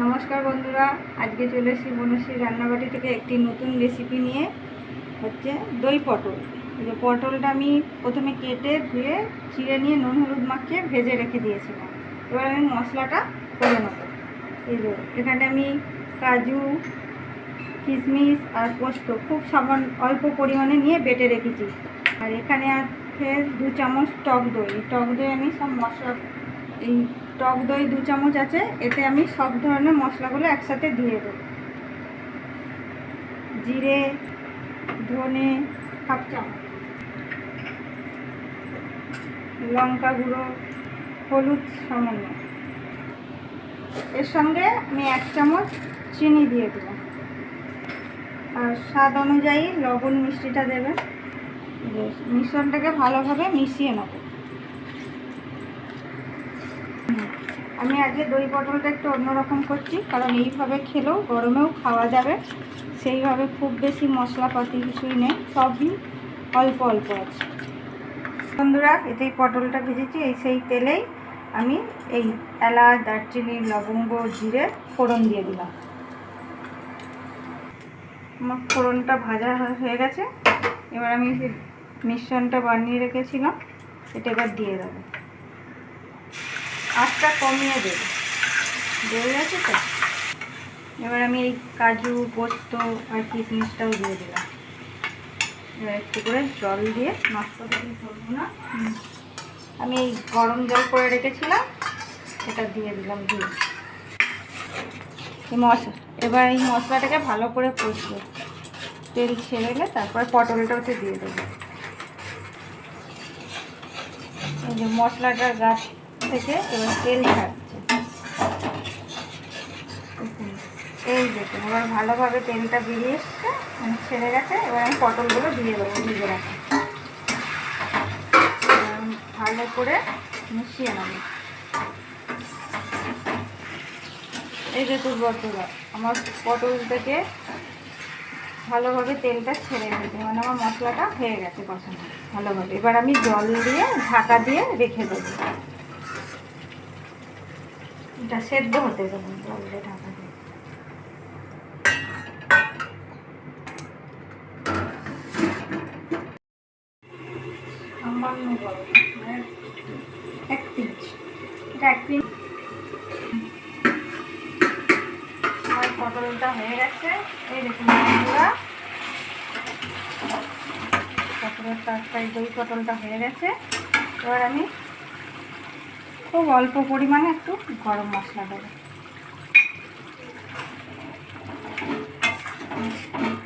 নমস্কার বন্ধুরা, আজকে চলে এসেছি বনশ্রী রান্নাবাটি থেকে একটি নতুন রেসিপি নিয়ে। হচ্ছে দই পটল। এই যে পটলটা আমি প্রথমে কেটে ধুয়ে চিড়ে নিয়ে নুন হলুদ মাখিয়ে ভেজে রেখে দিয়েছিলাম। এবার আমি মশলাটা করে নেব। এই যে এখানে আমি কাজু, কিশমিশ আর পোস্ত খুব অল্প পরিমাণে নিয়ে বেটে রেখেছি। আর এখানে আছে 2 চামচ টক দই। টক দই আমি সব মশলা, এই টক দই 2 চামচ আছে, এতে আমি সব ধরনের মশলাগুলো একসাথে দিয়ে দেবো। জিরে, ধনে হাফ চামচ, লঙ্কা গুঁড়ো, হলুদ সামান্য, এর সঙ্গে আমি 1 চামচ চিনি দিয়ে দিলাম। আর স্বাদ অনুযায়ী লবণ মিষ্টিটা দেবেন। মিশ্রণটাকে ভালোভাবে মিশিয়ে নেব। আমি আজকে দই পটলটা একটু অন্যরকম করছি, কারণ এইভাবে খেলেও গরমেও খাওয়া যাবে। সেইভাবে খুব বেশি মশলাপাতি কিছুই নেই, সবই অল্প অল্প আছে। বন্ধুরা, এতেই পটলটা ভেজেছি, সেই তেলেই আমি এই এলাচ, দারচিনি, লবঙ্গ, জিরে ফোড়ন দিয়ে দিলাম। আমার ফোড়নটা ভাজা হয়ে গেছে। এবার আমি মিশ্রণটা বানিয়ে রেখেছিলাম, এটা এবার দিয়ে দেবো। আঁচটা কমিয়ে দেবো, দিয়ে গেছে তো। এবার আমি এই কাজু, পোস্ত আর কিশমিশটাও দিয়ে দিলাম। এবার একটু করে জল দিয়ে, নষ্ট করে করবো না, আমি এই গরম জল করে রেখেছিলাম, এটা দিয়ে দিলাম। দিয়ে এবার এই মশলাটাকে ভালো করে কষবো। তেল ছেড়ে এলে তারপরে পটলটা ওতে দিয়ে দেবো। এই যে মশলাটার গাছ থেকে এবার তেল ছাড়ছে, এই দেখুন। এবার ভালোভাবে তেলটা বেরিয়ে এসছে, ছেড়ে গেছে। এবার আমি পটলগুলো দিয়ে দেবো ভিজে রাখা। ভালো করে মিশিয়ে নেব। এই দেখুন বন্ধুরা, আমার পটল থেকে ভালোভাবে তেলটা ছেড়ে গেছে, মানে আমার মশলাটা হয়ে গেছে কষানো ভালোভাবে। এবার আমি জল দিয়ে ঢাকা দিয়ে রেখে দেবো। এটা সেদ্ধ হতে দেবো জল দিয়ে ঢাকা দিয়ে। সামান্য গরম, মানে 1 পিঞ্চ, এটা 1 পিঞ্চ। আমার পটলটা হয়ে গেছে, এই দেখুন বন্ধুরা, পটলের তরকারি দই পটলটা হয়ে গেছে। এবার আমি খুব অল্প পরিমাণে একটু গরম মশলা দেবো।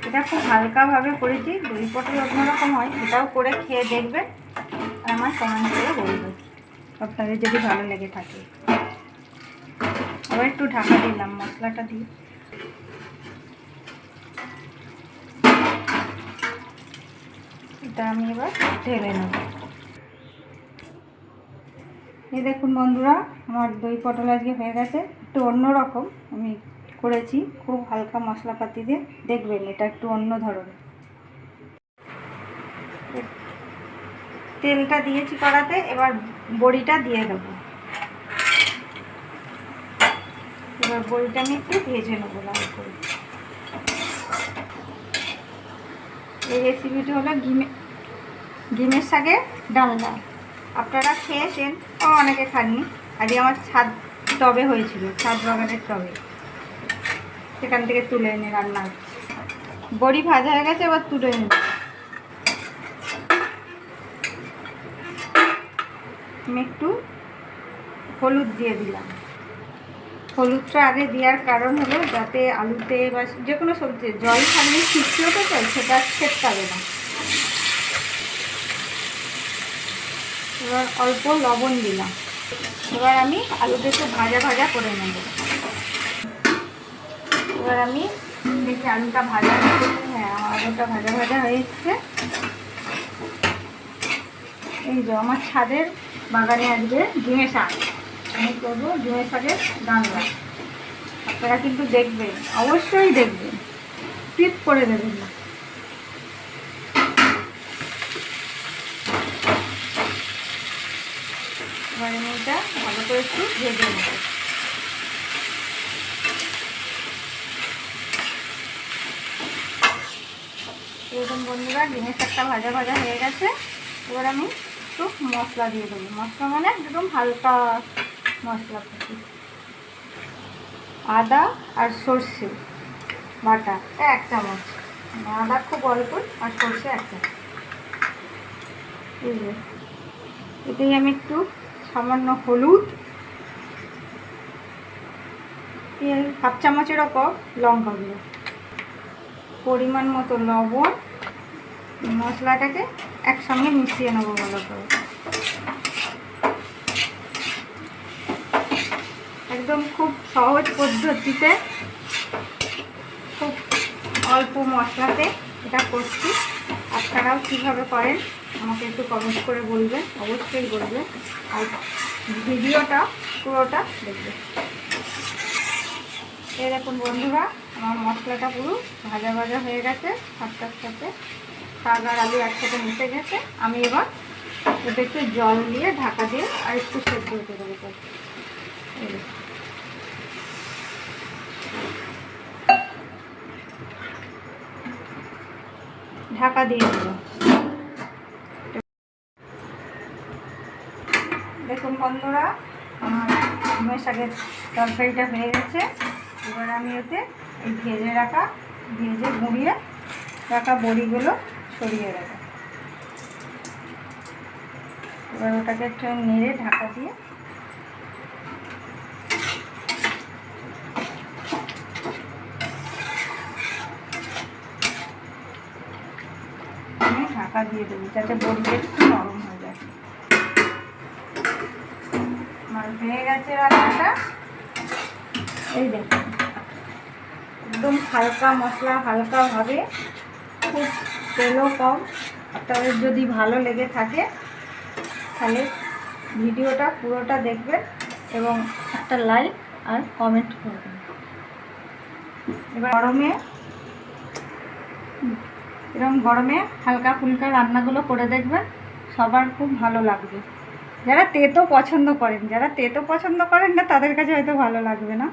এটা খুব হালকাভাবে করেছি, দই পটল অন্যরকম হয়, এটাও করে খেয়ে দেখবেন আর আমার কমেন্ট করে বলবেন আপনাদের যদি ভালো লেগে থাকে। আবার একটু ঢাকা দিলাম মশলাটা দিয়ে। এটা আমি এবার ঢেলে নেব। এই দেখুন বন্ধুরা, আমার দই পটল আজকে হয়ে গেছে। একটু অন্যরকম আমি করেছি, খুব হালকা মশলাপাতি দিয়ে, দেখবেন এটা একটু অন্য ধরনের। তেলটা দিয়েছি কড়াতে, এবার বড়িটা দিয়ে দেবো। এবার বড়িটা আমি একটু ভেজে নেবো লাল করে। এই রেসিপিটি হলো ডিমের শাকের ডালনা। আপনারা খেয়েছেন, অনেকে খাননি। আজকে আমার ছাদ টবে হয়েছিল, ছাদ বাগানের টবে, সেখান থেকে তুলে এনে রান্না হচ্ছে। বড়ি ভাজা হয়ে গেছে, এবার তুলে নেব। আমি একটু হলুদ দিয়ে দিলাম। হলুদটা আগে দেওয়ার কারণ হলো যাতে আলুতে বা যে কোনো সবজি জল থাকলে ছিটকে তো চাই, সেটা ছেটকাবে না। এবার অল্প লবণ দিলাম। এবার আমি আলুটা একটু ভাজা ভাজা করে নেব। এবার আমি দেখি আলুটা ভাজা হয়েছে। হ্যাঁ, আমার আলুটা ভাজা ভাজা হয়েছে। এই যে আমার ছাদের বাগানে আজকে ডিমের শাক, আমি করবো ডিমের শাকের ডালনা। আপনারা কিন্তু দেখবেন, অবশ্যই দেখবেন, স্কিপ করে দেবেন না। এবার আমি এটা ভালো করে একটু ভেজে নেব। দেখুন বন্ধুরা ডিমের শাকটা ভাজা ভাজা হয়ে গেছে। এবার আমি একটু মশলা দিয়ে দেবো। মশলা মানে একদম হালকা মশলা থাকি, আদা আর সর্ষে বাটা 1 চামচ, আদা খুব অল্প আর সর্ষে 1 চামচ। এতেই আমি একটু সামান্য হলুদ, 1/2 চামচের ওপর লঙ্কা গুঁড়ো, পরিমাণ মতো লবণ, মশলাটাকে একসঙ্গে মিশিয়ে নেবো ভালো করে। একদম খুব সহজ পদ্ধতিতে, খুব অল্প মশলাতে এটা করছি। আপনারাও কীভাবে করেন আমাকে একটু কমেন্ট করে বলবেন, অবশ্যই বলবেন, আর ভিডিওটা পুরোটা দেখবেন। এই দেখুন বন্ধুরা আমার মশলাটা পুরো ভাজা ভাজা হয়ে গেছে, শাকটার সাথে শাক আর আলু একসাথে মিশে গেছে। আমি এবার ওটা একটু জল দিয়ে ঢাকা দিয়ে আর একটু সেদ্ধ হতে দেবো। ঢাকা দিয়ে দেব। দেখুন বন্ধুরা আমার ডিমের শাকের তরকারিটা হয়ে গেছে। এবার আমি ওতে এই ভেজে গুঁড়িয়ে রাখা বড়িগুলো ছড়িয়ে দেবো। এবার ওটাকে একটু নেড়ে ঢাকা দিয়ে আমি ঢাকা দিয়ে দেবো যাতে বড়িটা একটু নরম হয়ে যায়। আমার হয়ে গেছে রান্নাটা। এই দেখুন একদম হালকা মশলা, হালকাভাবে, খুব তেলও কম। আপনাদের যদি ভালো লেগে থাকে তাহলে ভিডিওটা পুরোটা দেখবেন এবং একটা লাইক আর কমেন্ট করবেন। এবার গরমে হালকা ফুলকা রান্নাগুলো করে দেখবেন, সবার খুব ভালো লাগবে। যারা তেতো পছন্দ করেন, যারা তেতো পছন্দ করেন না তাদের কাছে হয়তো ভালো লাগবে না।